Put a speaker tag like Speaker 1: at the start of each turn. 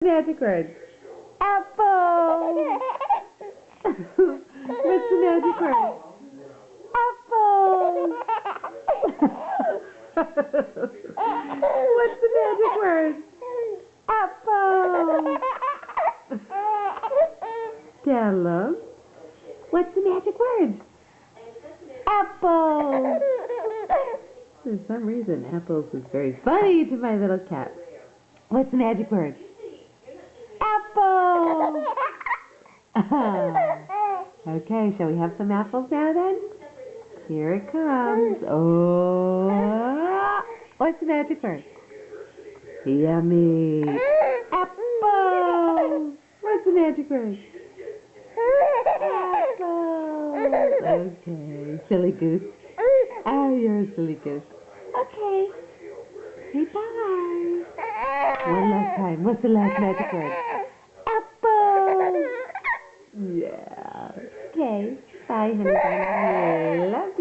Speaker 1: Magic word. Apple. What's the magic word? Apple. What's the magic word? Apple. Tell them. What's the magic word? Apple. For some reason, apples is very funny to my little cat. What's the magic word? Apple. Okay, shall we have some apples now then? Here it comes. Oh, what's the magic word? Yummy. Apple. What's the magic word? Apple. Okay, silly goose. Oh, you're a silly goose. Okay. Say bye. One last time. What's the last magic word? Apple. Yeah. Okay. Bye, honey. Love